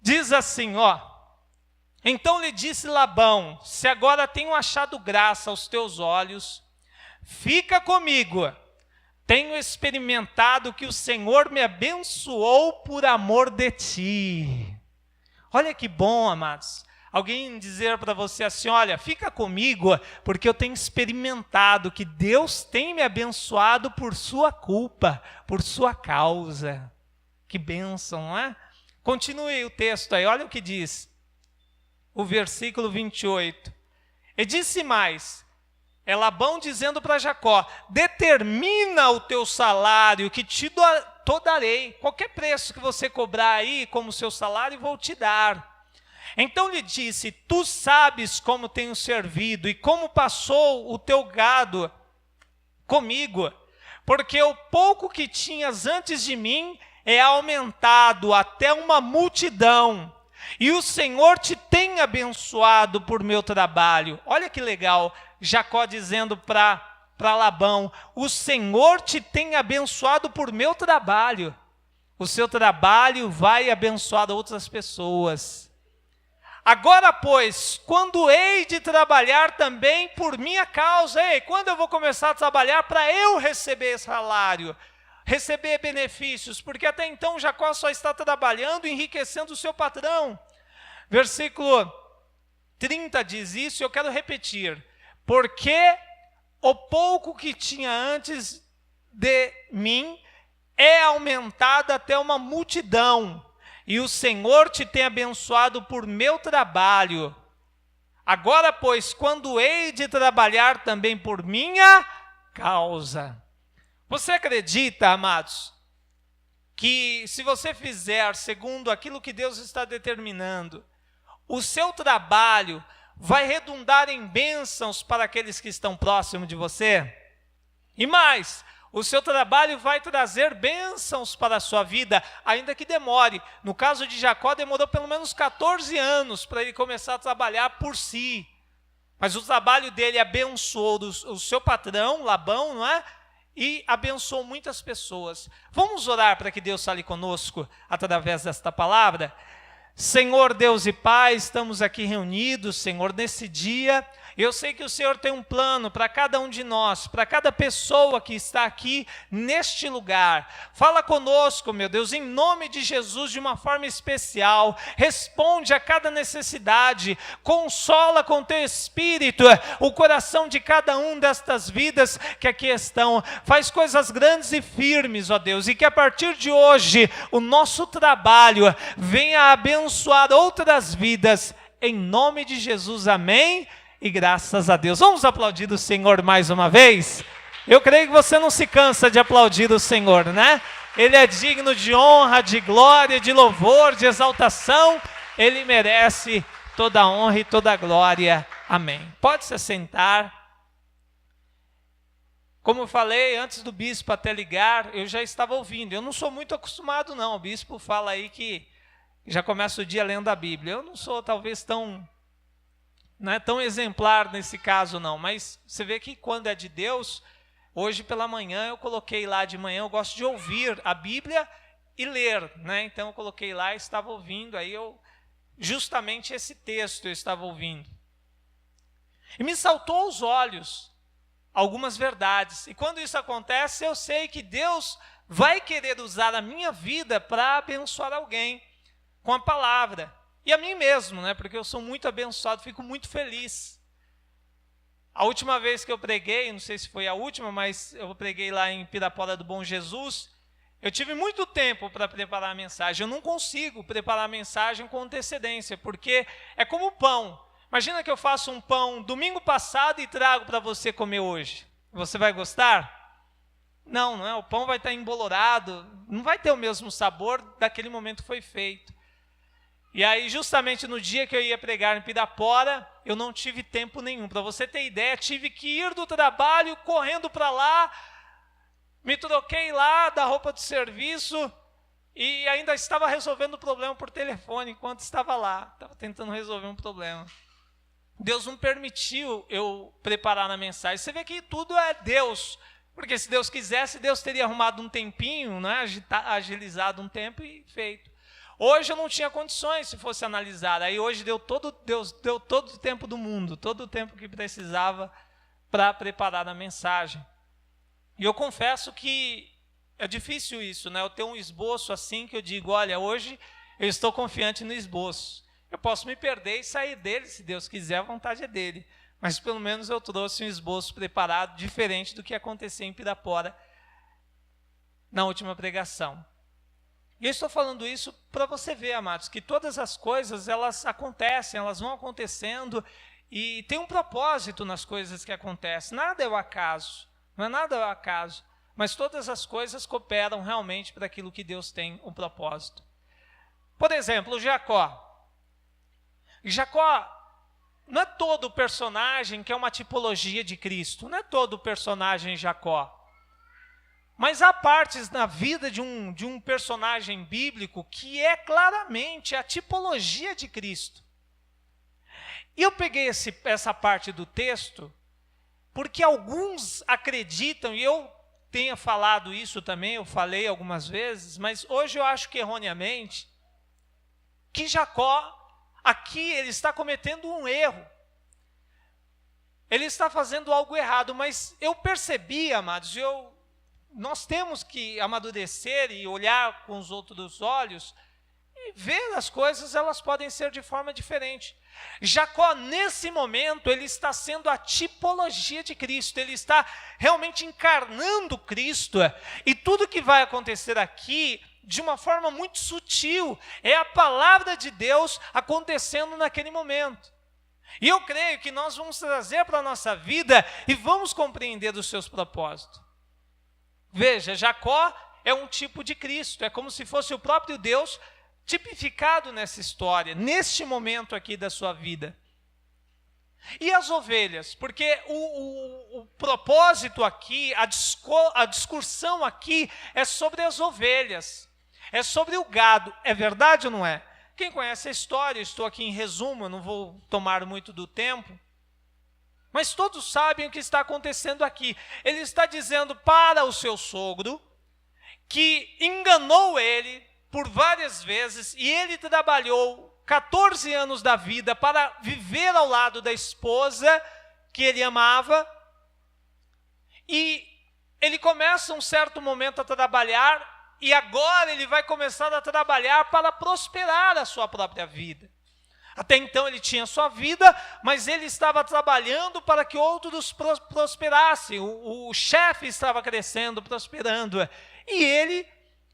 Diz assim, ó: então lhe disse Labão: se agora tenho achado graça aos teus olhos, fica comigo. Tenho experimentado que o Senhor me abençoou por amor de ti. Olha que bom, amados. Alguém dizer para você assim: olha, fica comigo, porque eu tenho experimentado que Deus tem me abençoado por sua culpa, por sua causa. Que bênção, não é? Continue o texto aí, olha o que diz. O versículo 28. E disse mais, é Labão dizendo para Jacó: determina o teu salário, que te darei. Qualquer preço que você cobrar aí como seu salário, vou te dar. Então lhe disse: tu sabes como tenho servido e como passou o teu gado comigo, porque o pouco que tinhas antes de mim é aumentado até uma multidão. E o Senhor te tem abençoado por meu trabalho. Olha que legal, Jacó dizendo para Labão: o Senhor te tem abençoado por meu trabalho. O seu trabalho vai abençoar outras pessoas. Agora, pois, quando hei de trabalhar também por minha causa? Quando eu vou começar a trabalhar para eu receber salário, receber benefícios? Porque até então Jacó só está trabalhando, enriquecendo o seu patrão. Versículo 30 diz isso, e eu quero repetir: porque o pouco que tinha antes de mim é aumentado até uma multidão, e o Senhor te tem abençoado por meu trabalho. Agora, pois, quando hei de trabalhar também por minha causa? Você acredita, amados, que se você fizer segundo aquilo que Deus está determinando, o seu trabalho vai redundar em bênçãos para aqueles que estão próximos de você? E mais, o seu trabalho vai trazer bênçãos para a sua vida, ainda que demore. No caso de Jacó, demorou pelo menos 14 anos para ele começar a trabalhar por si. Mas o trabalho dele abençoou o seu patrão, Labão, não é? E abençoou muitas pessoas. Vamos orar para que Deus fale conosco através desta palavra? Senhor Deus e Pai, estamos aqui reunidos, Senhor, nesse dia. Eu sei que o Senhor tem um plano para cada um de nós, para cada pessoa que está aqui neste lugar. Fala conosco, meu Deus, em nome de Jesus, de uma forma especial. Responde a cada necessidade, consola com teu Espírito o coração de cada um destas vidas que aqui estão. Faz coisas grandes e firmes, ó Deus, e que a partir de hoje o nosso trabalho venha abençoar outras vidas. Em nome de Jesus, amém. E graças a Deus. Vamos aplaudir o Senhor mais uma vez? Eu creio que você não se cansa de aplaudir o Senhor, né? Ele é digno de honra, de glória, de louvor, de exaltação. Ele merece toda a honra e toda a glória. Amém. Pode se assentar. Como eu falei, antes do bispo até ligar, eu já estava ouvindo. Eu não sou muito acostumado, não. O bispo fala aí que já começa o dia lendo a Bíblia. Eu não sou talvez não é tão exemplar nesse caso não, mas você vê que quando é de Deus, hoje pela manhã eu coloquei lá de manhã, eu gosto de ouvir a Bíblia e ler, né? Então eu coloquei lá e estava ouvindo, aí justamente esse texto eu estava ouvindo. E me saltou aos olhos algumas verdades, e quando isso acontece, eu sei que Deus vai querer usar a minha vida para abençoar alguém com a palavra. E a mim mesmo, né? Porque eu sou muito abençoado, fico muito feliz. A última vez que eu preguei, não sei se foi a última, mas eu preguei lá em Pirapora do Bom Jesus, eu tive muito tempo para preparar a mensagem. Eu não consigo preparar a mensagem com antecedência, porque é como pão. Imagina que eu faço um pão domingo passado e trago para você comer hoje. Você vai gostar? Não, não é? O pão vai estar embolorado, não vai ter o mesmo sabor daquele momento que foi feito. E aí, justamente no dia que eu ia pregar em Pirapora, eu não tive tempo nenhum. Para você ter ideia, tive que ir do trabalho, correndo para lá, me troquei lá da roupa de serviço e ainda estava resolvendo o problema por telefone enquanto estava lá. Estava tentando resolver um problema. Deus não permitiu eu preparar a mensagem. Você vê que tudo é Deus. Porque se Deus quisesse, Deus teria arrumado um tempinho, né? Agilizado um tempo e feito. Hoje eu não tinha condições, se fosse analisar. Aí hoje Deus deu todo o tempo do mundo, todo o tempo que precisava para preparar a mensagem. E eu confesso que é difícil isso, né? Eu tenho um esboço assim que eu digo, olha, hoje eu estou confiante no esboço. Eu posso me perder e sair dele, se Deus quiser, a vontade é dele. Mas pelo menos eu trouxe um esboço preparado, diferente do que aconteceu em Pirapora na última pregação. E eu estou falando isso para você ver, amados, que todas as coisas, elas acontecem, elas vão acontecendo e tem um propósito nas coisas que acontecem. Nada é o acaso, não é nada o acaso, mas todas as coisas cooperam realmente para aquilo que Deus tem um propósito. Por exemplo, Jacó. Jacó não é todo personagem que é uma tipologia de Cristo, não é todo personagem Jacó. Mas há partes na vida de um personagem bíblico que é claramente a tipologia de Cristo. E eu peguei essa parte do texto porque alguns acreditam, e eu tenho falado isso também, eu falei algumas vezes, mas hoje eu acho que erroneamente, que Jacó, aqui ele está cometendo um erro. Ele está fazendo algo errado, mas eu percebi, amados, nós temos que amadurecer e olhar com os outros olhos e ver as coisas, elas podem ser de forma diferente. Jacó, nesse momento, ele está sendo a tipologia de Cristo, ele está realmente encarnando Cristo, e tudo que vai acontecer aqui, de uma forma muito sutil, é a palavra de Deus acontecendo naquele momento. E eu creio que nós vamos trazer para a nossa vida e vamos compreender os seus propósitos. Veja, Jacó é um tipo de Cristo, é como se fosse o próprio Deus tipificado nessa história, neste momento aqui da sua vida. E as ovelhas? Porque o propósito aqui, a discussão aqui é sobre as ovelhas, é sobre o gado, é verdade ou não é? Quem conhece a história, eu estou aqui em resumo, eu não vou tomar muito do tempo, mas todos sabem o que está acontecendo aqui. Ele está dizendo para o seu sogro que enganou ele por várias vezes e ele trabalhou 14 anos da vida para viver ao lado da esposa que ele amava. E ele começa um certo momento a trabalhar e agora ele vai começar a trabalhar para prosperar a sua própria vida. Até então ele tinha sua vida, mas ele estava trabalhando para que outros prosperassem. O chefe estava crescendo, prosperando. E ele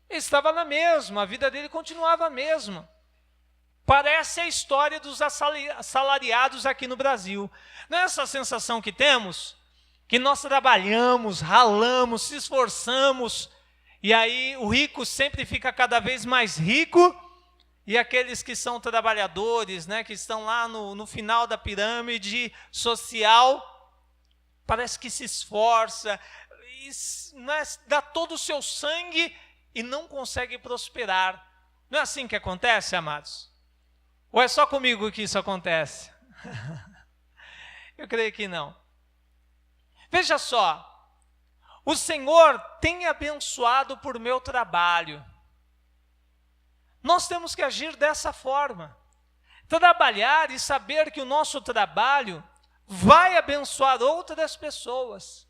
estava na mesma, a vida dele continuava a mesma. Parece a história dos assalariados aqui no Brasil. Não é essa sensação que temos? Que nós trabalhamos, ralamos, se esforçamos, e aí o rico sempre fica cada vez mais rico, e aqueles que são trabalhadores, né, que estão lá no final da pirâmide social, parece que se esforça, dá todo o seu sangue e não consegue prosperar. Não é assim que acontece, amados? Ou é só comigo que isso acontece? Eu creio que não. Veja só, o Senhor tem abençoado por meu trabalho. Nós temos que agir dessa forma. Trabalhar e saber que o nosso trabalho vai abençoar outras pessoas.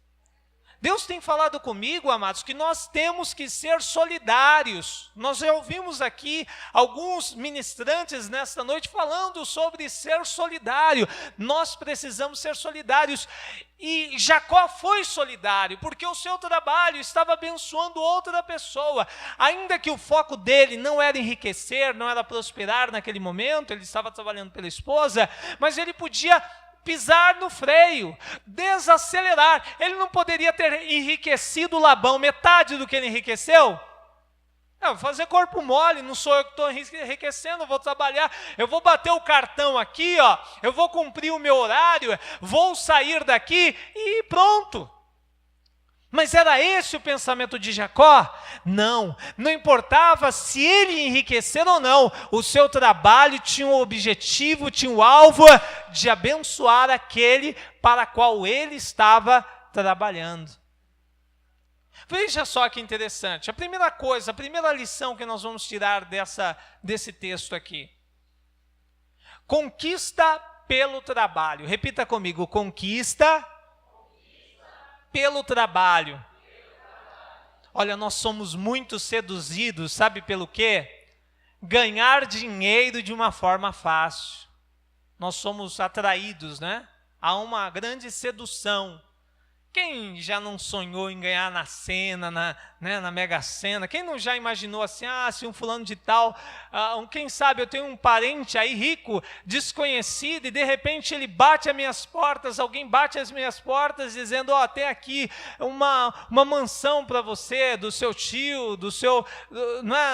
Deus tem falado comigo, amados, que nós temos que ser solidários. Nós já ouvimos aqui alguns ministrantes nesta noite falando sobre ser solidário. Nós precisamos ser solidários. E Jacó foi solidário, porque o seu trabalho estava abençoando outra pessoa. Ainda que o foco dele não era enriquecer, não era prosperar naquele momento, ele estava trabalhando pela esposa, mas ele podia pisar no freio, desacelerar. Ele não poderia ter enriquecido Labão metade do que ele enriqueceu? Não, fazer corpo mole, não sou eu que estou enriquecendo, eu vou trabalhar, eu vou bater o cartão aqui, ó, eu vou cumprir o meu horário, vou sair daqui e pronto. Mas era esse o pensamento de Jacó? Não, não importava se ele enriquecer ou não, o seu trabalho tinha um objetivo, tinha um alvo de abençoar aquele para qual ele estava trabalhando. Veja só que interessante. A primeira coisa, a primeira lição que nós vamos tirar desse texto aqui. Conquista pelo trabalho. Repita comigo, conquista pelo trabalho. Olha, nós somos muito seduzidos, sabe pelo quê? Ganhar dinheiro de uma forma fácil. Nós somos atraídos, né? A uma grande sedução. Quem já não sonhou em ganhar na Sena, na Mega Sena? Quem não já imaginou assim, se um fulano de tal, quem sabe eu tenho um parente aí rico, desconhecido, e de repente ele bate as minhas portas, alguém bate as minhas portas dizendo, tem aqui uma mansão para você, do seu tio,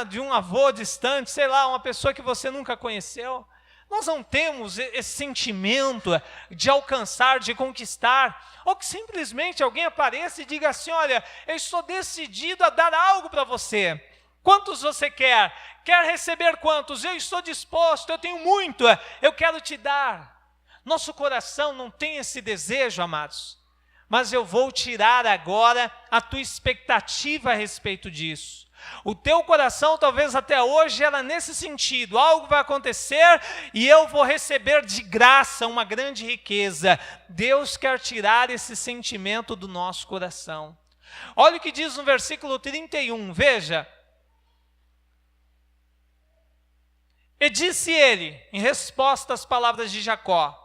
de um avô distante, sei lá, uma pessoa que você nunca conheceu. Nós não temos esse sentimento de alcançar, de conquistar, ou que simplesmente alguém apareça e diga assim, olha, eu estou decidido a dar algo para você. Quantos você quer? Quer receber quantos? Eu estou disposto, eu tenho muito, eu quero te dar. Nosso coração não tem esse desejo, amados, mas eu vou tirar agora a tua expectativa a respeito disso. O teu coração talvez até hoje era nesse sentido, algo vai acontecer e eu vou receber de graça uma grande riqueza. Deus quer tirar esse sentimento do nosso coração. Olha o que diz no versículo 31, veja. E disse ele, em resposta às palavras de Jacó,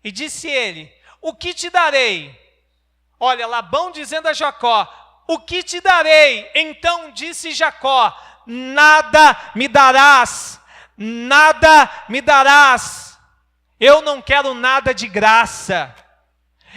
e disse ele, o que te darei? Olha, Labão dizendo a Jacó, o que te darei? Então disse Jacó, nada me darás, nada me darás. Eu não quero nada de graça.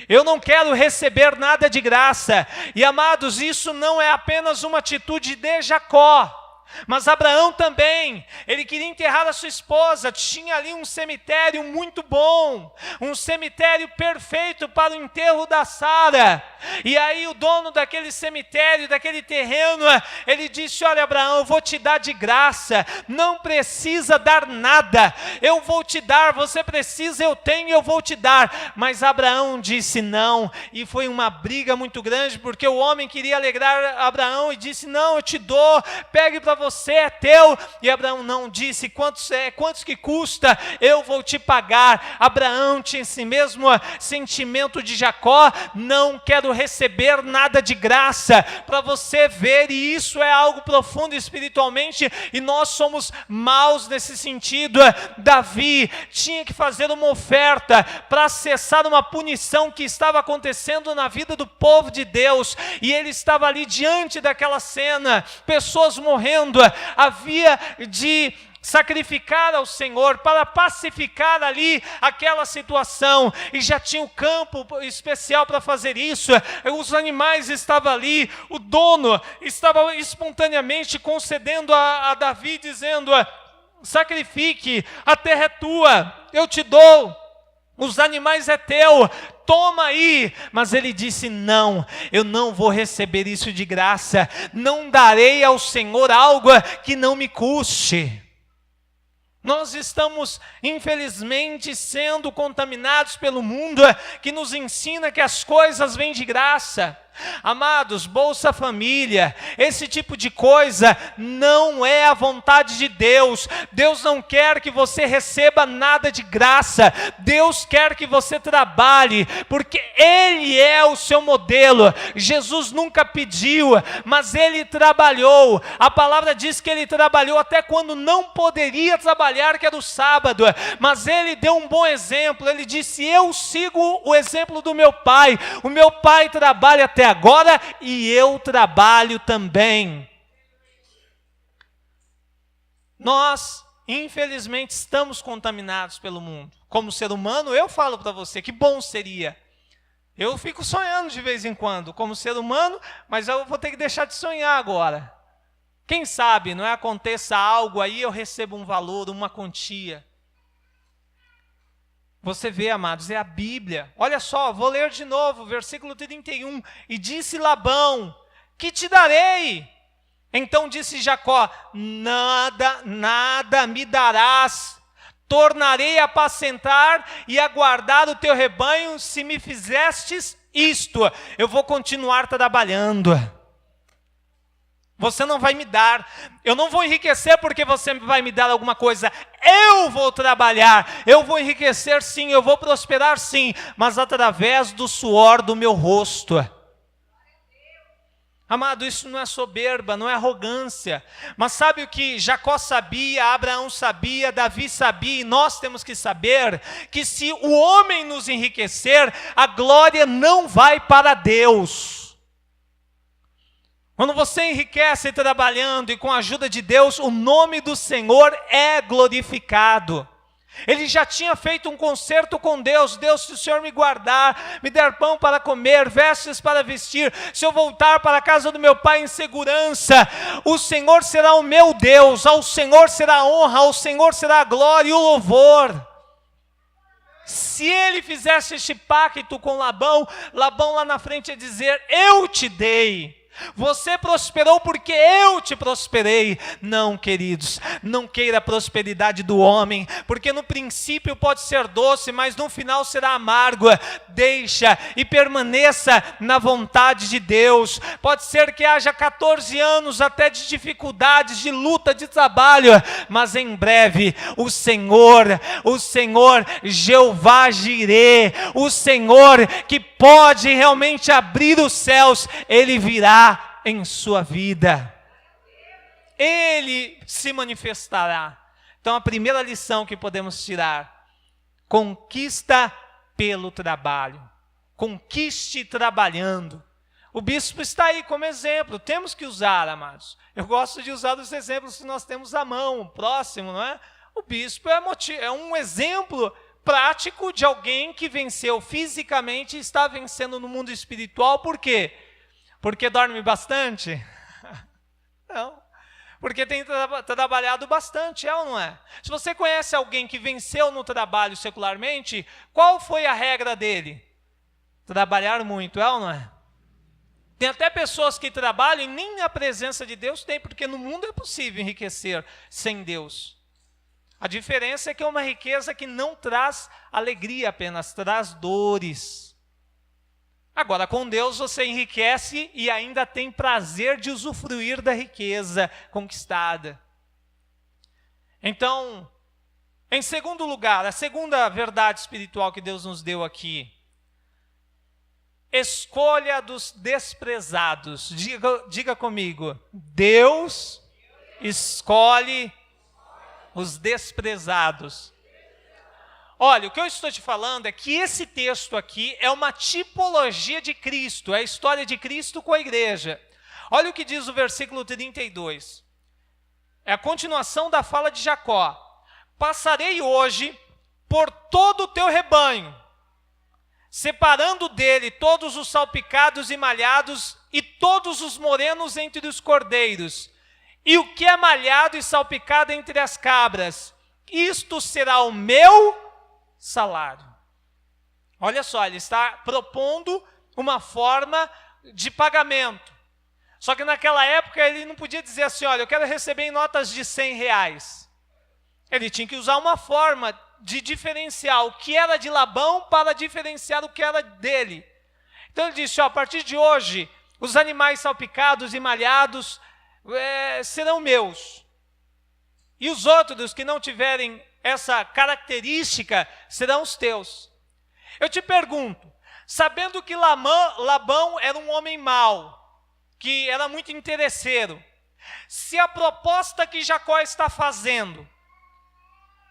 Eu não quero receber nada de graça. E amados, isso não é apenas uma atitude de Jacó. Mas Abraão também, ele queria enterrar a sua esposa, tinha ali um cemitério muito bom, um cemitério perfeito para o enterro da Sara. E aí o dono daquele cemitério, daquele terreno, ele disse, olha Abraão, eu vou te dar de graça, não precisa dar nada, eu vou te dar, você precisa, eu tenho, eu vou te dar. Mas Abraão disse não, e foi uma briga muito grande, porque o homem queria alegrar Abraão e disse, não, eu te dou, pegue para você, é teu. E Abraão não, disse, quantos que custa? Eu vou te pagar. Abraão tinha esse mesmo sentimento de Jacó, não quero receber nada de graça, para você ver, e isso é algo profundo espiritualmente, e nós somos maus nesse sentido. Davi tinha que fazer uma oferta para cessar uma punição que estava acontecendo na vida do povo de Deus, e ele estava ali diante daquela cena, pessoas morrendo, havia de sacrificar ao Senhor para pacificar ali aquela situação, e já tinha um campo especial para fazer isso, os animais estavam ali, o dono estava espontaneamente concedendo a Davi, dizendo, sacrifique, a terra é tua, eu te dou, os animais é teu, toma aí. Mas ele disse, não, eu não vou receber isso de graça, não darei ao Senhor algo que não me custe. Nós estamos, infelizmente, sendo contaminados pelo mundo, que nos ensina que as coisas vêm de graça. Amados, Bolsa Família, esse tipo de coisa não é a vontade de Deus. Deus não quer que você receba nada de graça. Deus quer que você trabalhe, porque Ele é o seu modelo. Jesus nunca pediu, mas Ele trabalhou. A palavra diz que Ele trabalhou até quando não poderia trabalhar, que era o sábado. Mas Ele deu um bom exemplo. Ele disse, eu sigo o exemplo do meu Pai. O meu Pai trabalha até agora e eu trabalho também. Nós, infelizmente, estamos contaminados pelo mundo. Como ser humano, eu falo para você, que bom seria. Eu fico sonhando de vez em quando, como ser humano, mas eu vou ter que deixar de sonhar agora. Quem sabe, não é, aconteça algo aí, eu recebo um valor, uma quantia. Você vê, amados, é a Bíblia. Olha só, vou ler de novo, versículo 31. E disse Labão, que te darei? Então disse Jacó, nada me darás. Tornarei a apacentar e a guardar o teu rebanho, se me fizestes isto. Eu vou continuar trabalhando. você não vai me dar. Eu não vou enriquecer porque você vai me dar alguma coisa. Eu vou trabalhar, eu vou enriquecer sim, eu vou prosperar sim, mas através do suor do meu rosto. Amado, isso não é soberba, não é arrogância. Mas sabe o que Jacó sabia, Abraão sabia, Davi sabia, e nós temos que saber? Que se o homem nos enriquecer, a glória não vai para Deus. Quando você enriquece trabalhando e com a ajuda de Deus, o nome do Senhor é glorificado. Ele já tinha feito um concerto com Deus. Deus, se o Senhor me guardar, me der pão para comer, vestes para vestir, se eu voltar para a casa do meu pai em segurança, o Senhor será o meu Deus, ao Senhor será a honra, ao Senhor será a glória e o louvor. Se ele fizesse este pacto com Labão, Labão lá na frente ia dizer: eu te dei. Você prosperou porque eu te prosperei. Não, queridos, não queira a prosperidade do homem, porque no princípio pode ser doce, mas no final será amargo. Deixa e permaneça na vontade de Deus. Pode ser que haja 14 anos até de dificuldades, de luta, de trabalho, mas em breve o Senhor Jeová Jirê, o Senhor que pode realmente abrir os céus, Ele virá em sua vida. Ele se manifestará. Então a primeira lição que podemos tirar: conquista pelo trabalho. Conquiste trabalhando. O bispo está aí como exemplo. Temos que usar, amados. Eu gosto de usar os exemplos que nós temos à mão, próximo, não é? O bispo é um exemplo prático de alguém que venceu fisicamente e está vencendo no mundo espiritual. Por quê? Porque dorme bastante? Não. Porque tem trabalhado bastante, é ou não é? Se você conhece alguém que venceu no trabalho secularmente, qual foi a regra dele? Trabalhar muito, é ou não é? Tem até pessoas que trabalham e nem na presença de Deus tem, porque no mundo é possível enriquecer sem Deus. A diferença é que é uma riqueza que não traz alegria apenas, traz dores. Agora, com Deus você enriquece e ainda tem prazer de usufruir da riqueza conquistada. Então, em segundo lugar, a segunda verdade espiritual que Deus nos deu aqui: escolha dos desprezados. Diga comigo: Deus escolhe os desprezados. Olha, o que eu estou te falando é que esse texto aqui é uma tipologia de Cristo, é a história de Cristo com a igreja. Olha o que diz o versículo 32. É a continuação da fala de Jacó. Passarei hoje por todo o teu rebanho, separando dele todos os salpicados e malhados e todos os morenos entre os cordeiros, e o que é malhado e salpicado entre as cabras. Isto será o meu salário. Olha só, ele está propondo uma forma de pagamento. Só que naquela época ele não podia dizer assim: olha, eu quero receber em notas de R$100. Ele tinha que usar uma forma de diferenciar o que era de Labão para diferenciar o que era dele. Então ele disse: ó, a partir de hoje, os animais salpicados e malhados serão meus. E os outros que não tiverem essa característica serão os teus. Eu te pergunto, sabendo que Labão era um homem mau, que era muito interesseiro, se a proposta que Jacó está fazendo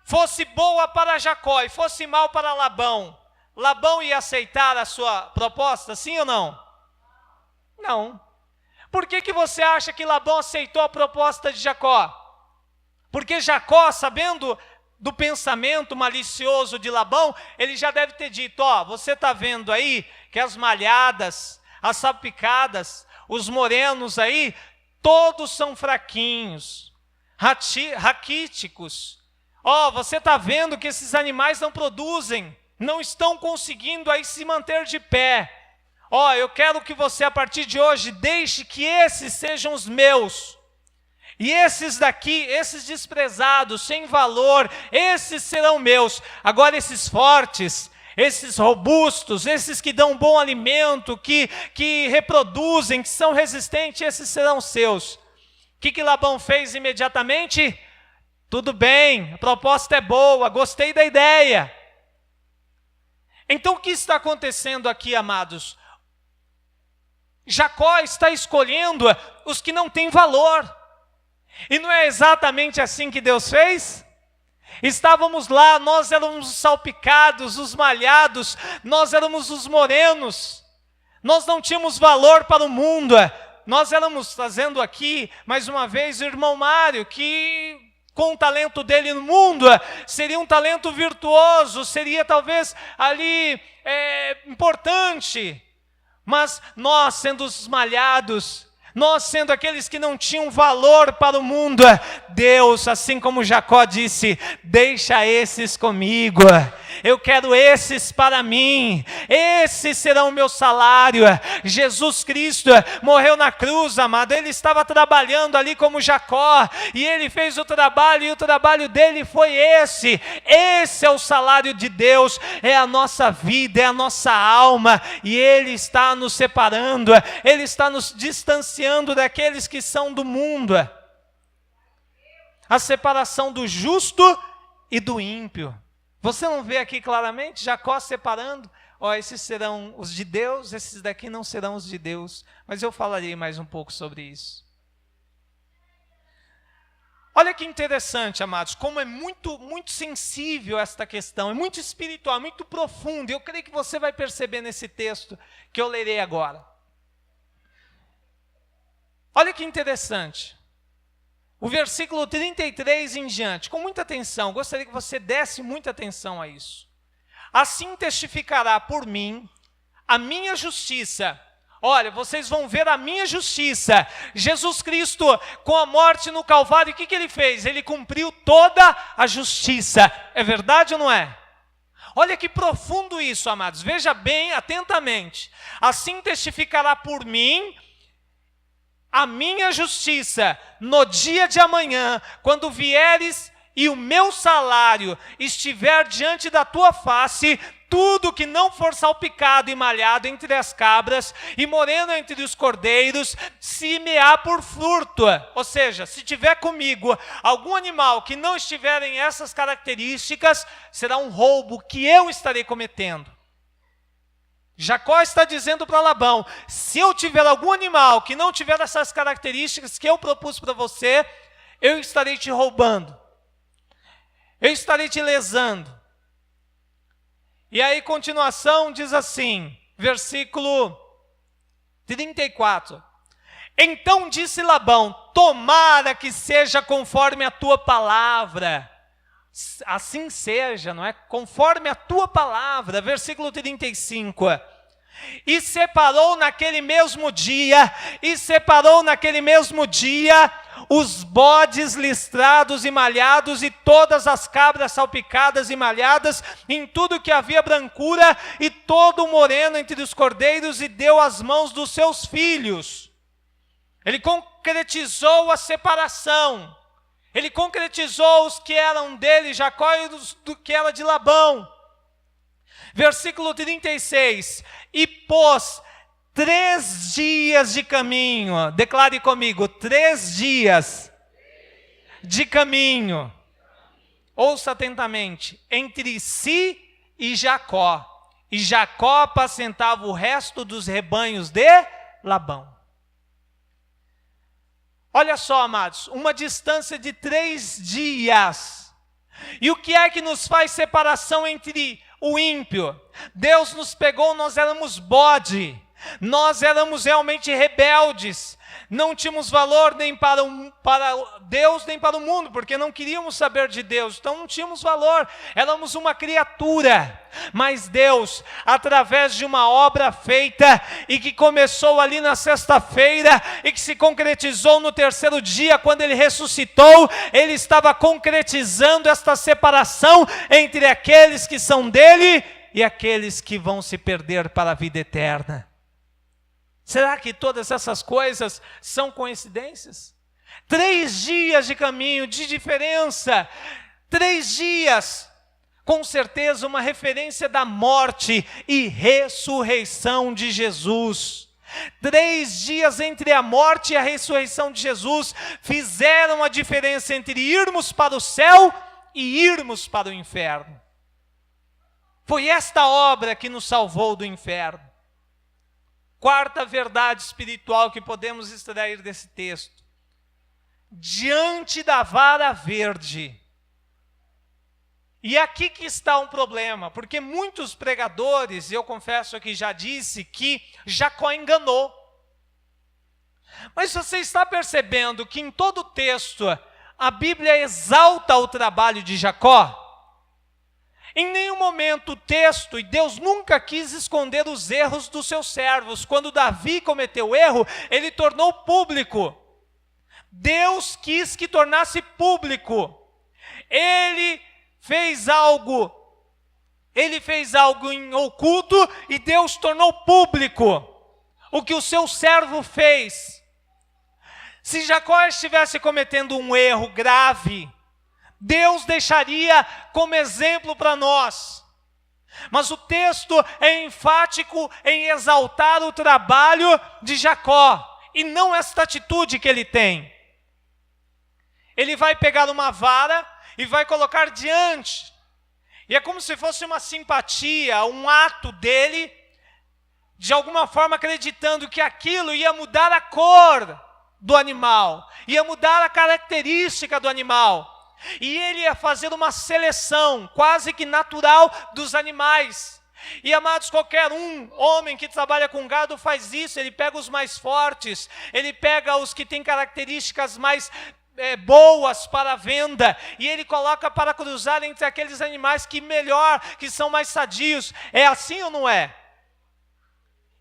fosse boa para Jacó e fosse mal para Labão, Labão ia aceitar a sua proposta, sim ou não? Não. Por que você acha que Labão aceitou a proposta de Jacó? Porque Jacó, sabendo do pensamento malicioso de Labão, ele já deve ter dito: ó, você está vendo aí que as malhadas, as salpicadas, os morenos aí, todos são fraquinhos, raquíticos. Ó, você está vendo que esses animais não produzem, não estão conseguindo aí se manter de pé. Ó, eu quero que você, a partir de hoje, deixe que esses sejam os meus. E esses daqui, esses desprezados, sem valor, esses serão meus. Agora esses fortes, esses robustos, esses que dão bom alimento, que reproduzem, que são resistentes, esses serão seus. que Labão fez imediatamente? Tudo bem, a proposta é boa, gostei da ideia. Então o que está acontecendo aqui, amados? Jacó está escolhendo os que não têm valor. E não é exatamente assim que Deus fez? Estávamos lá, nós éramos os salpicados, os malhados, nós éramos os morenos. Nós não tínhamos valor para o mundo. Nós éramos, trazendo aqui, mais uma vez, o irmão Mário, que com o talento dele no mundo, seria um talento virtuoso, seria talvez ali importante. Mas nós, sendo os malhados, nós sendo aqueles que não tinham valor para o mundo, Deus, assim como Jacó disse, deixa esses comigo, eu quero esses para mim, esses serão o meu salário. Jesus Cristo morreu na cruz, amado, ele estava trabalhando ali como Jacó, e ele fez o trabalho, e o trabalho dele foi esse é o salário de Deus, é a nossa vida, é a nossa alma, e ele está nos separando, ele está nos distanciando daqueles que são do mundo. A separação do justo e do ímpio. Você não vê aqui claramente Jacó separando? Esses serão os de Deus, esses daqui não serão os de Deus. Mas eu falarei mais um pouco sobre isso. Olha que interessante, amados, como é muito, muito sensível esta questão, é muito espiritual, muito profundo. Eu creio que você vai perceber nesse texto que eu lerei agora. Olha que interessante. O versículo 33 em diante, com muita atenção, gostaria que você desse muita atenção a isso. Assim testificará por mim a minha justiça. Olha, vocês vão ver a minha justiça. Jesus Cristo, com a morte no Calvário, o que ele fez? Ele cumpriu toda a justiça. É verdade ou não é? Olha que profundo isso, amados. Veja bem, atentamente. Assim testificará por mim a minha justiça no dia de amanhã, quando vieres e o meu salário estiver diante da tua face, tudo que não for salpicado e malhado entre as cabras e moreno entre os cordeiros, se me há por furto. Ou seja, se tiver comigo algum animal que não estiver em essas características, será um roubo que eu estarei cometendo. Jacó está dizendo para Labão, se eu tiver algum animal que não tiver essas características que eu propus para você, eu estarei te roubando, eu estarei te lesando. E aí, continuação, diz assim, versículo 34. Então disse Labão, tomara que seja conforme a tua palavra. Assim seja, não é? Conforme a tua palavra. Versículo 35. E separou naquele mesmo dia, os bodes listrados e malhados, e todas as cabras salpicadas e malhadas, em tudo que havia brancura, e todo o moreno entre os cordeiros, e deu as mãos dos seus filhos. Ele concretizou a separação. Ele concretizou os que eram dele, Jacó, e os que era de Labão. Versículo 36. E pôs 3 dias de caminho. Declare comigo, 3 dias de caminho. Ouça atentamente. Entre si e Jacó. E Jacó apacentava o resto dos rebanhos de Labão. Olha só, amados, uma distância de 3 dias. E o que é que nos faz separação entre o ímpio? Deus nos pegou, nós éramos bode, nós éramos realmente rebeldes, não tínhamos valor nem para Deus, nem para o mundo, porque não queríamos saber de Deus, então não tínhamos valor, éramos uma criatura. Mas Deus, através de uma obra feita, e que começou ali na sexta-feira, e que se concretizou no 3º dia, quando Ele ressuscitou, Ele estava concretizando esta separação entre aqueles que são dele, e aqueles que vão se perder para a vida eterna. Será que todas essas coisas são coincidências? 3 dias de caminho, de diferença. 3 dias, com certeza uma referência da morte e ressurreição de Jesus. 3 dias entre a morte e a ressurreição de Jesus fizeram a diferença entre irmos para o céu e irmos para o inferno. Foi esta obra que nos salvou do inferno. Quarta verdade espiritual que podemos extrair desse texto. Diante da vara verde. E aqui que está um problema, porque muitos pregadores, eu confesso que já disse, que Jacó enganou. Mas você está percebendo que em todo o texto, a Bíblia exalta o trabalho de Jacó? Em nenhum momento o texto, e Deus nunca quis esconder os erros dos seus servos. Quando Davi cometeu erro, ele tornou público. Deus quis que tornasse público. Ele fez algo em oculto e Deus tornou público o que o seu servo fez. Se Jacó estivesse cometendo um erro grave, Deus deixaria como exemplo para nós. Mas o texto é enfático em exaltar o trabalho de Jacó, e não esta atitude que ele tem. Ele vai pegar uma vara e vai colocar diante. E é como se fosse uma simpatia, um ato dele, de alguma forma acreditando que aquilo ia mudar a cor do animal, ia mudar a característica do animal. E ele ia fazer uma seleção quase que natural dos animais. E amados, qualquer homem que trabalha com gado faz isso. Ele pega os mais fortes, ele pega os que têm características mais boas para a venda, e ele coloca para cruzar entre aqueles animais que são mais sadios. É assim ou não é?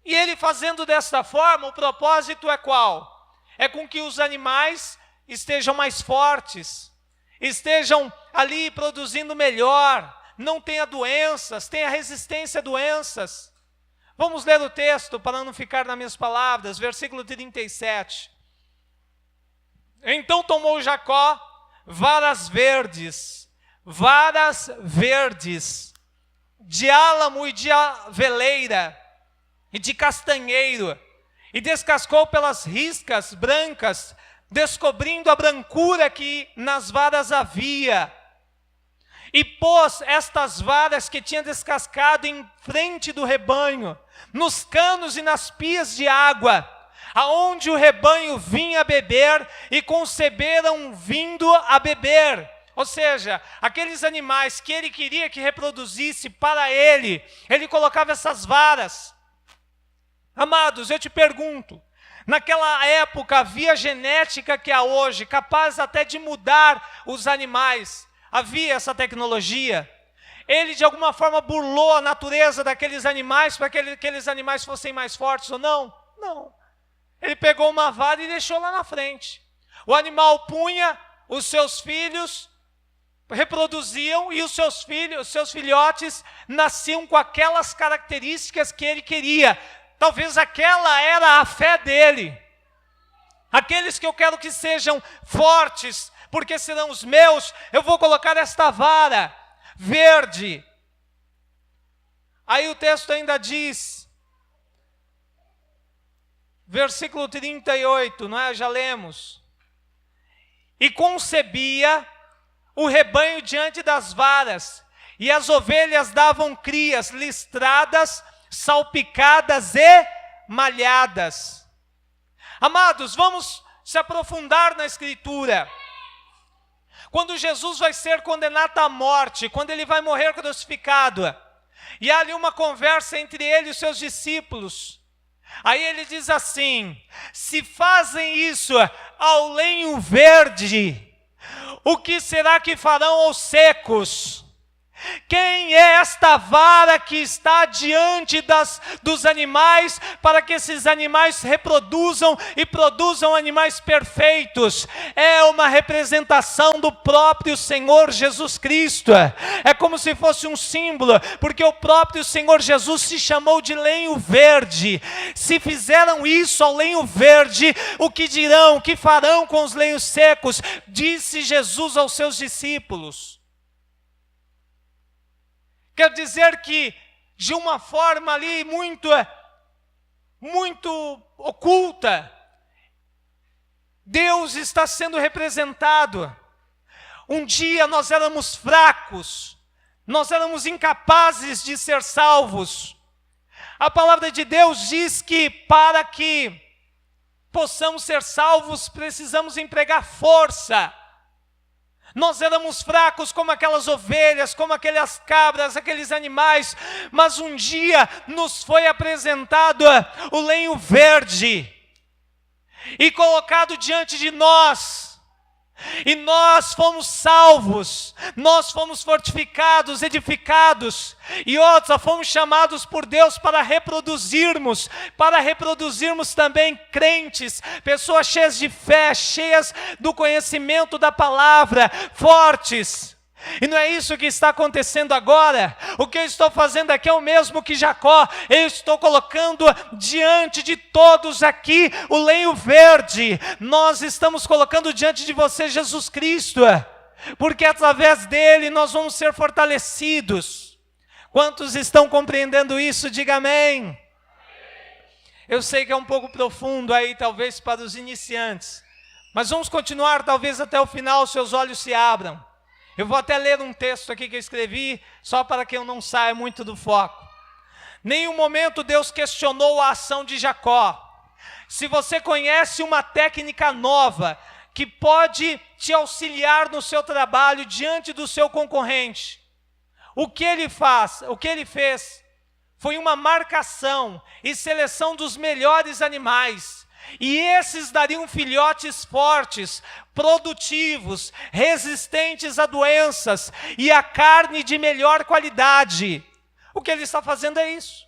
E ele fazendo desta forma, o propósito é qual? É com que os animais estejam mais fortes, estejam ali produzindo melhor, não tenha doenças, tenha resistência a doenças. Vamos ler o texto para não ficar nas minhas palavras, versículo 37. Então tomou Jacó varas verdes, de álamo e de aveleira, e de castanheiro, e descascou pelas riscas brancas, descobrindo a brancura que nas varas havia. E pôs estas varas que tinha descascado em frente do rebanho, nos canos e nas pias de água, aonde o rebanho vinha beber, e conceberam vindo a beber. Ou seja, aqueles animais que ele queria que reproduzisse para ele colocava essas varas. Amados, eu te pergunto, naquela época havia genética que há hoje, capaz até de mudar os animais? Havia essa tecnologia? Ele de alguma forma burlou a natureza daqueles animais para que aqueles animais fossem mais fortes ou não? Não. Ele pegou uma vara e deixou lá na frente. O animal punha, os seus filhos reproduziam, e os seus filhotes nasciam com aquelas características que ele queria. Talvez aquela era a fé dele. Aqueles que eu quero que sejam fortes, porque serão os meus, eu vou colocar esta vara verde. Aí o texto ainda diz, versículo 38, não é? Já lemos. E concebia o rebanho diante das varas, e as ovelhas davam crias listradas, salpicadas e malhadas. Amados, vamos se aprofundar na Escritura. Quando Jesus vai ser condenado à morte, quando ele vai morrer crucificado, e há ali uma conversa entre ele e os seus discípulos. Aí ele diz assim: se fazem isso ao lenho verde, o que será que farão aos secos? Quem é esta vara que está diante dos animais, para que esses animais reproduzam e produzam animais perfeitos? É uma representação do próprio Senhor Jesus Cristo. É como se fosse um símbolo, porque o próprio Senhor Jesus se chamou de lenho verde. Se fizeram isso ao lenho verde, o que dirão, o que farão com os lenhos secos? Disse Jesus aos seus discípulos. Quer dizer que, de uma forma ali muito muito oculta, Deus está sendo representado. Um dia nós éramos fracos, nós éramos incapazes de ser salvos. A palavra de Deus diz que para que possamos ser salvos, precisamos empregar força. Nós éramos fracos como aquelas ovelhas, como aquelas cabras, aqueles animais, mas um dia nos foi apresentado o lenho verde e colocado diante de nós. E nós fomos salvos, nós fomos fortificados, edificados, e outros fomos chamados por Deus para reproduzirmos também crentes, pessoas cheias de fé, cheias do conhecimento da palavra, fortes. E não é isso que está acontecendo agora. O que eu estou fazendo aqui é o mesmo que Jacó. Eu estou colocando diante de todos aqui o lenho verde. Nós estamos colocando diante de você Jesus Cristo, porque através dele nós vamos ser fortalecidos. Quantos estão compreendendo isso? Diga amém. Eu sei que é um pouco profundo aí, talvez para os iniciantes, mas vamos continuar, talvez até o final seus olhos se abram. Eu vou até ler um texto aqui que eu escrevi, só para que eu não saia muito do foco. Nenhum momento Deus questionou a ação de Jacó. Se você conhece uma técnica nova, que pode te auxiliar no seu trabalho diante do seu concorrente, o que ele fez, foi uma marcação e seleção dos melhores animais. E esses dariam filhotes fortes, produtivos, resistentes a doenças e a carne de melhor qualidade. O que ele está fazendo é isso.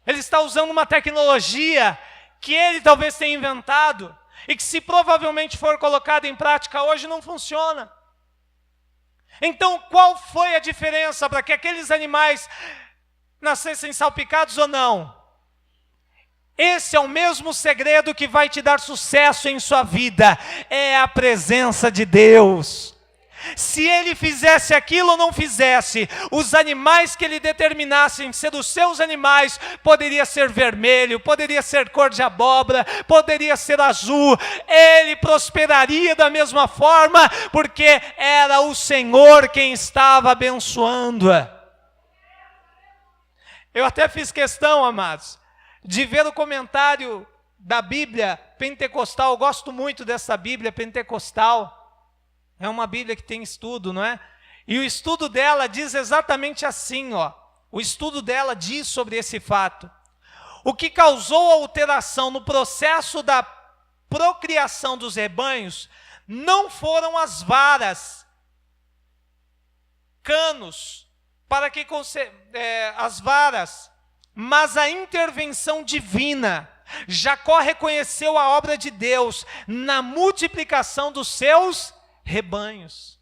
Ele está usando uma tecnologia que ele talvez tenha inventado e que, se provavelmente for colocada em prática hoje, não funciona. Então, qual foi a diferença para que aqueles animais nascessem salpicados ou não? Esse é o mesmo segredo que vai te dar sucesso em sua vida, é a presença de Deus. Se ele fizesse aquilo ou não fizesse, os animais que ele determinassem ser os seus animais, poderia ser vermelho, poderia ser cor de abóbora, poderia ser azul, ele prosperaria da mesma forma, porque era o Senhor quem estava abençoando. Eu até fiz questão, amados, de ver o comentário da Bíblia pentecostal. Eu gosto muito dessa Bíblia pentecostal. É uma Bíblia que tem estudo, não é? E o estudo dela diz exatamente assim, ó. O estudo dela diz sobre esse fato. O que causou a alteração no processo da procriação dos rebanhos não foram as varas, canos, para que as varas, mas a intervenção divina. Jacó reconheceu a obra de Deus na multiplicação dos seus rebanhos.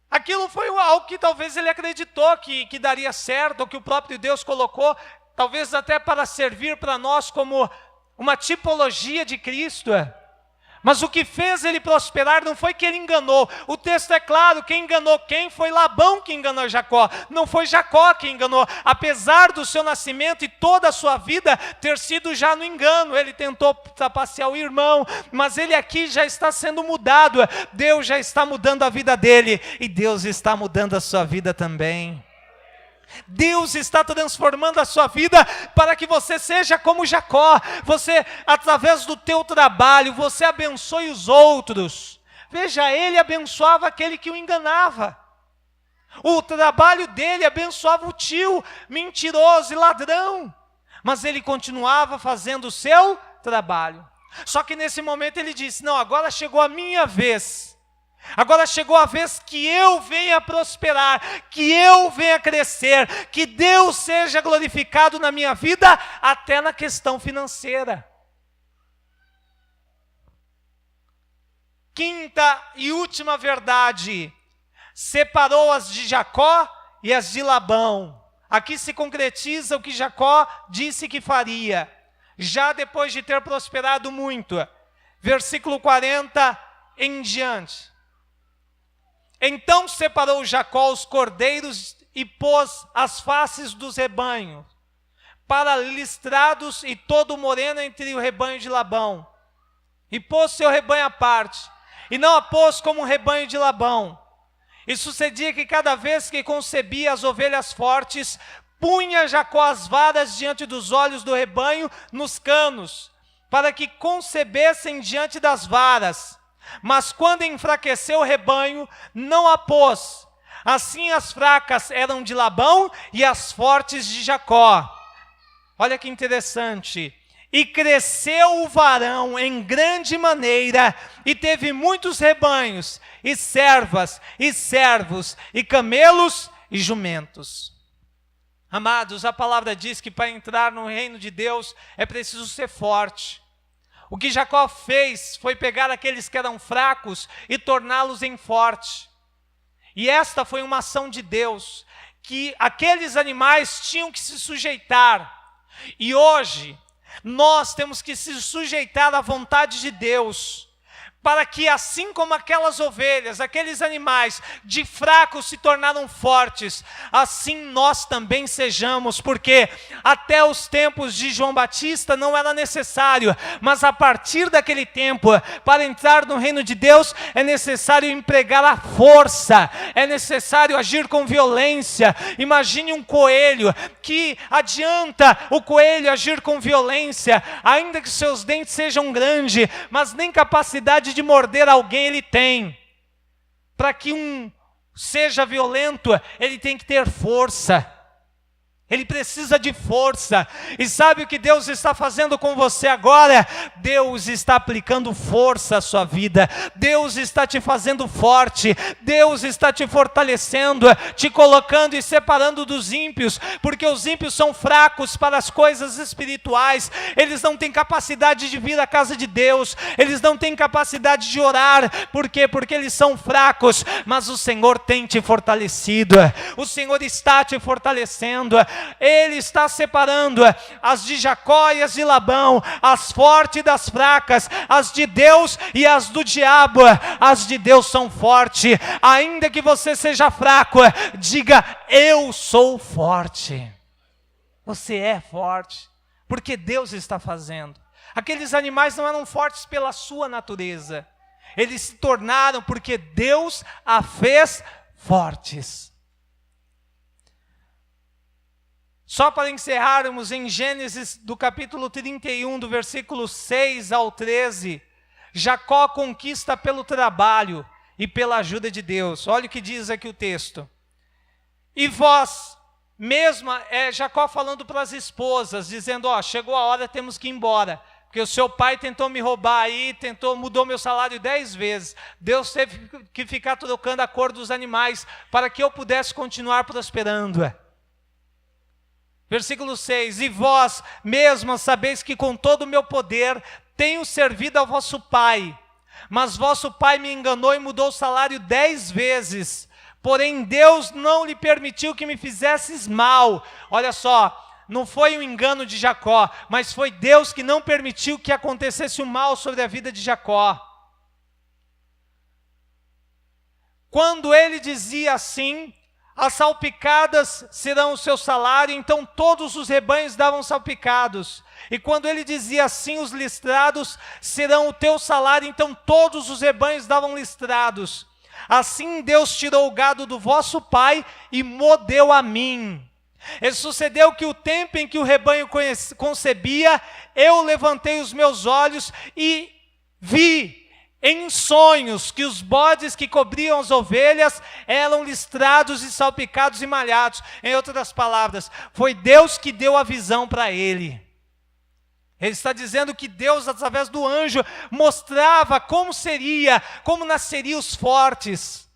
Aquilo foi algo que talvez ele acreditou que daria certo, ou que o próprio Deus colocou, talvez até para servir para nós como uma tipologia de Cristo. Mas o que fez ele prosperar não foi que ele enganou. O texto é claro, quem enganou quem? Foi Labão que enganou Jacó. Não foi Jacó que enganou. Apesar do seu nascimento e toda a sua vida ter sido já no engano, ele tentou trapacear o irmão, mas ele aqui já está sendo mudado. Deus já está mudando a vida dele, e Deus está mudando a sua vida também. Deus está transformando a sua vida para que você seja como Jacó. Você, através do teu trabalho, você abençoe os outros. Veja, ele abençoava aquele que o enganava. O trabalho dele abençoava o tio mentiroso e ladrão, mas ele continuava fazendo o seu trabalho. Só que nesse momento ele disse: não, agora chegou a minha vez. Agora chegou a vez que eu venha prosperar, que eu venha crescer, que Deus seja glorificado na minha vida, até na questão financeira. Quinta e última verdade: separou as de Jacó e as de Labão. Aqui se concretiza o que Jacó disse que faria, já depois de ter prosperado muito. Versículo 40 em diante. Então separou Jacó os cordeiros e pôs as faces dos rebanhos para listrados e todo moreno entre o rebanho de Labão. E pôs seu rebanho à parte, e não a pôs como um rebanho de Labão. E sucedia que cada vez que concebia as ovelhas fortes, punha Jacó as varas diante dos olhos do rebanho nos canos, para que concebessem diante das varas. Mas quando enfraqueceu o rebanho, não a pôs. Assim as fracas eram de Labão e as fortes de Jacó. Olha que interessante. E cresceu o varão em grande maneira, e teve muitos rebanhos, e servas, e servos, e camelos, e jumentos. Amados, a palavra diz que para entrar no reino de Deus é preciso ser forte. O que Jacó fez foi pegar aqueles que eram fracos e torná-los em forte. E esta foi uma ação de Deus, que aqueles animais tinham que se sujeitar. E hoje, nós temos que se sujeitar à vontade de Deus, para que assim como aquelas ovelhas, aqueles animais de fracos se tornaram fortes, assim nós também sejamos, porque até os tempos de João Batista não era necessário, mas a partir daquele tempo, para entrar no reino de Deus, é necessário empregar a força, é necessário agir com violência. Imagine um coelho, que adianta o coelho agir com violência, ainda que seus dentes sejam grandes, mas nem capacidade de morder alguém ele tem. Para que um seja violento, ele tem que ter força. Ele precisa de força. E sabe o que Deus está fazendo com você agora? Deus está aplicando força à sua vida. Deus está te fazendo forte. Deus está te fortalecendo, te colocando e separando dos ímpios, porque os ímpios são fracos para as coisas espirituais. Eles não têm capacidade de vir à casa de Deus. Eles não têm capacidade de orar. Por quê? Porque eles são fracos. Mas o Senhor tem te fortalecido. O Senhor está te fortalecendo. Ele está separando as de Jacó e as de Labão, as fortes das fracas, as de Deus e as do diabo. As de Deus são fortes. Ainda que você seja fraco, diga: eu sou forte. Você é forte, porque Deus está fazendo. Aqueles animais não eram fortes pela sua natureza. Eles se tornaram porque Deus a fez fortes. Só para encerrarmos, em Gênesis do capítulo 31, do versículo 6 ao 13, Jacó conquista pelo trabalho e pela ajuda de Deus. Olha o que diz aqui o texto. E vós, mesma, Jacó falando para as esposas, dizendo: chegou a hora, temos que ir embora. Porque o seu pai tentou me roubar aí, mudou meu salário 10 vezes. Deus teve que ficar trocando a cor dos animais para que eu pudesse continuar prosperando. Versículo 6, e vós mesmos sabeis que com todo o meu poder tenho servido ao vosso pai, mas vosso pai me enganou e mudou o salário 10 vezes, porém Deus não lhe permitiu que me fizesses mal. Olha só, não foi um engano de Jacó, mas foi Deus que não permitiu que acontecesse o mal sobre a vida de Jacó. Quando ele dizia assim: as salpicadas serão o seu salário, então todos os rebanhos davam salpicados. E quando ele dizia assim: os listrados serão o teu salário, então todos os rebanhos davam listrados. Assim Deus tirou o gado do vosso pai e mo deu a mim. E sucedeu que o tempo em que o rebanho concebia, eu levantei os meus olhos e vi em sonhos que os bodes que cobriam as ovelhas eram listrados e salpicados e malhados. Em outras palavras, foi Deus que deu a visão para ele. Ele está dizendo que Deus, através do anjo, mostrava como nasceriam os fortes.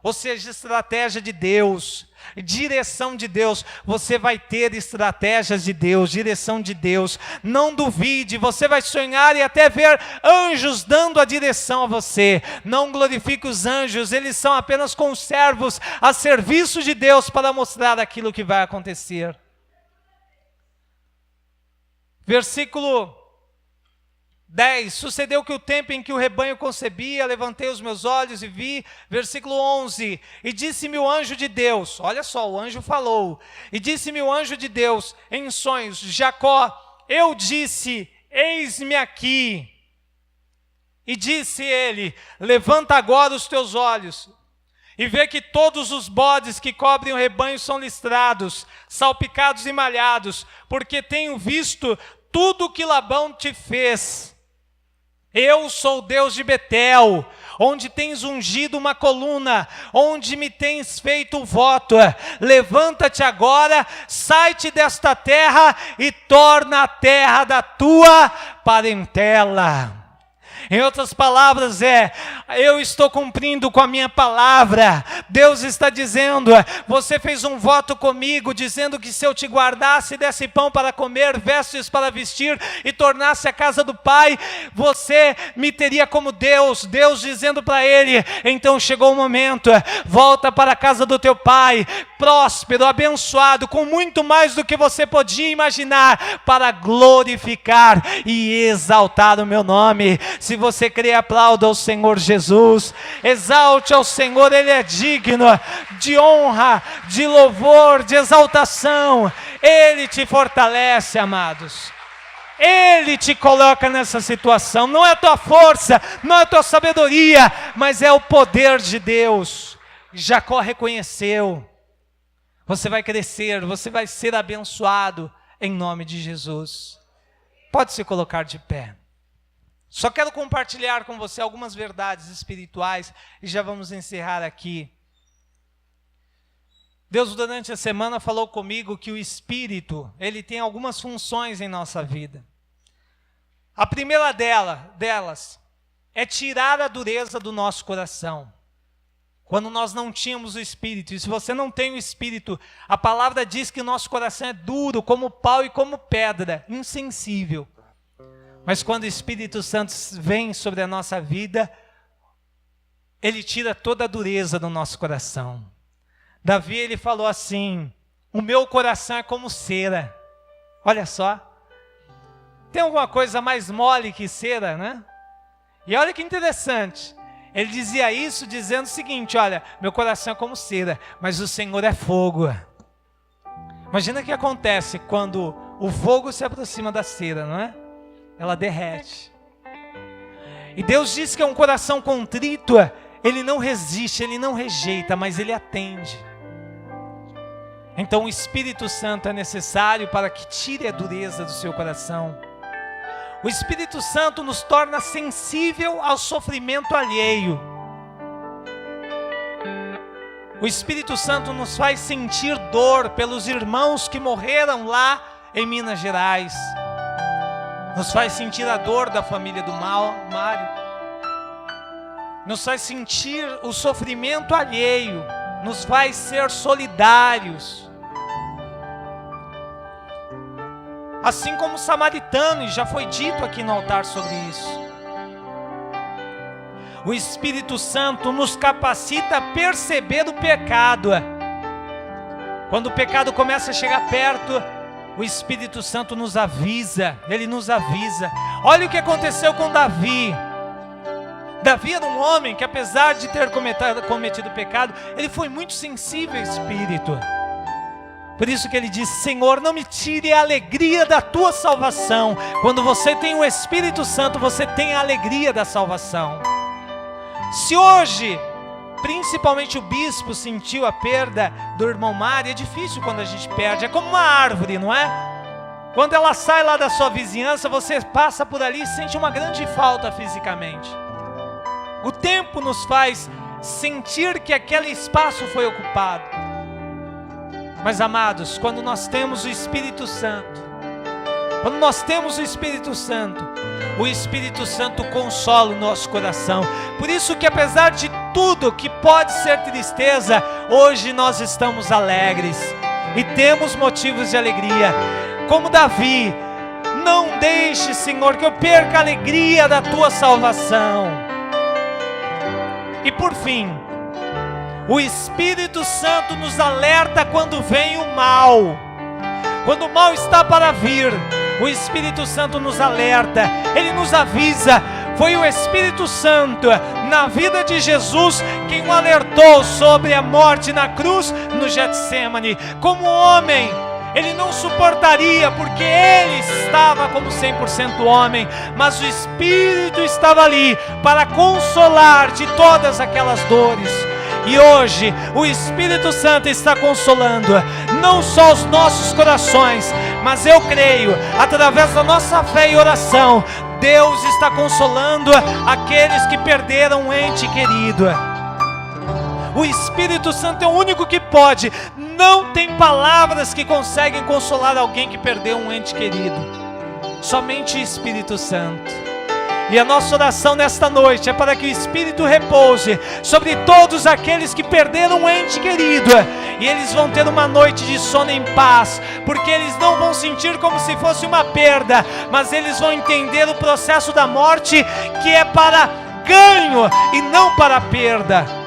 Ou seja, estratégia de Deus, direção de Deus. Você vai ter estratégias de Deus, direção de Deus. Não duvide, você vai sonhar e até ver anjos dando a direção a você. Não glorifique os anjos, eles são apenas conservos a serviço de Deus para mostrar aquilo que vai acontecer. Versículo 10. Sucedeu que o tempo em que o rebanho concebia, levantei os meus olhos e vi, versículo 11, e disse-me o anjo de Deus, olha só, o anjo falou, e disse-me o anjo de Deus em sonhos, Jacó, eu disse, eis-me aqui. E disse ele, levanta agora os teus olhos, e vê que todos os bodes que cobrem o rebanho são listrados, salpicados e malhados, porque tenho visto tudo o que Labão te fez. Eu sou o Deus de Betel, onde tens ungido uma coluna, onde me tens feito um voto. Levanta-te agora, sai-te desta terra e torna a terra da tua parentela. Em outras palavras eu estou cumprindo com a minha palavra. Deus está dizendo, você fez um voto comigo, dizendo que se eu te guardasse, desse pão para comer, vestes para vestir e tornasse a casa do Pai, você me teria como Deus. Deus dizendo para ele, então chegou o momento, volta para a casa do teu Pai, próspero, abençoado, com muito mais do que você podia imaginar, para glorificar e exaltar o meu nome. Se você crê, aplauda ao Senhor Jesus, exalte ao Senhor, Ele é digno de honra, de louvor, de exaltação. Ele te fortalece, amados. Ele te coloca nessa situação, não é a tua força, não é a tua sabedoria, mas é o poder de Deus. Jacó reconheceu. Você vai crescer, você vai ser abençoado em nome de Jesus. Pode se colocar de pé. Só quero compartilhar com você algumas verdades espirituais e já vamos encerrar aqui. Deus durante a semana falou comigo que o Espírito, ele tem algumas funções em nossa vida. A primeira delas é tirar a dureza do nosso coração. Quando nós não tínhamos o Espírito, e se você não tem o Espírito, a palavra diz que o nosso coração é duro como pau e como pedra, insensível. Mas quando o Espírito Santo vem sobre a nossa vida, ele tira toda a dureza do nosso coração. Davi, ele falou assim, o meu coração é como cera. Olha só, tem alguma coisa mais mole que cera, né? E olha que interessante, ele dizia isso dizendo o seguinte, olha, meu coração é como cera, mas o Senhor é fogo. Imagina o que acontece quando o fogo se aproxima da cera, não é? Ela derrete. E Deus diz que é um coração contrito, ele não resiste, ele não rejeita, mas ele atende. Então o Espírito Santo é necessário para que tire a dureza do seu coração. O Espírito Santo nos torna sensível ao sofrimento alheio. O Espírito Santo nos faz sentir dor pelos irmãos que morreram lá em Minas Gerais. Nos faz sentir a dor da família do Mário. Nos faz sentir o sofrimento alheio. Nos faz ser solidários. Assim como o samaritano, e já foi dito aqui no altar sobre isso. O Espírito Santo nos capacita a perceber o pecado. Quando o pecado começa a chegar perto, o Espírito Santo nos avisa, ele nos avisa. Olha o que aconteceu com Davi. Davi era um homem que, apesar de ter cometido pecado, ele foi muito sensível ao Espírito. Por isso que ele disse, Senhor, não me tire a alegria da tua salvação. Quando você tem o Espírito Santo, você tem a alegria da salvação. Se hoje, principalmente o bispo sentiu a perda do irmão Mário, é difícil quando a gente perde, é como uma árvore, não é? Quando ela sai lá da sua vizinhança, você passa por ali e sente uma grande falta fisicamente. O tempo nos faz sentir que aquele espaço foi ocupado. Mas amados, quando nós temos o Espírito Santo, o Espírito Santo consola o nosso coração. Por isso que apesar de tudo que pode ser tristeza, hoje nós estamos alegres e temos motivos de alegria. Como Davi, não deixe, Senhor, que eu perca a alegria da tua salvação. E por fim, o Espírito Santo nos alerta quando vem o mal. Quando o mal está para vir, O Espírito Santo nos alerta, ele nos avisa. Foi o Espírito Santo, na vida de Jesus, quem o alertou sobre a morte na cruz no Getsêmani. Como homem, ele não suportaria, porque ele estava como 100% homem, mas o Espírito estava ali para consolar de todas aquelas dores. E hoje o Espírito Santo está consolando não só os nossos corações, mas eu creio, através da nossa fé e oração, Deus está consolando aqueles que perderam um ente querido. O Espírito Santo é o único que pode. Não tem palavras que conseguem consolar alguém que perdeu um ente querido. Somente o Espírito Santo. E a nossa oração nesta noite é para que o Espírito repouse sobre todos aqueles que perderam um ente querido. E eles vão ter uma noite de sono em paz, porque eles não vão sentir como se fosse uma perda, mas eles vão entender o processo da morte, que é para ganho e não para perda.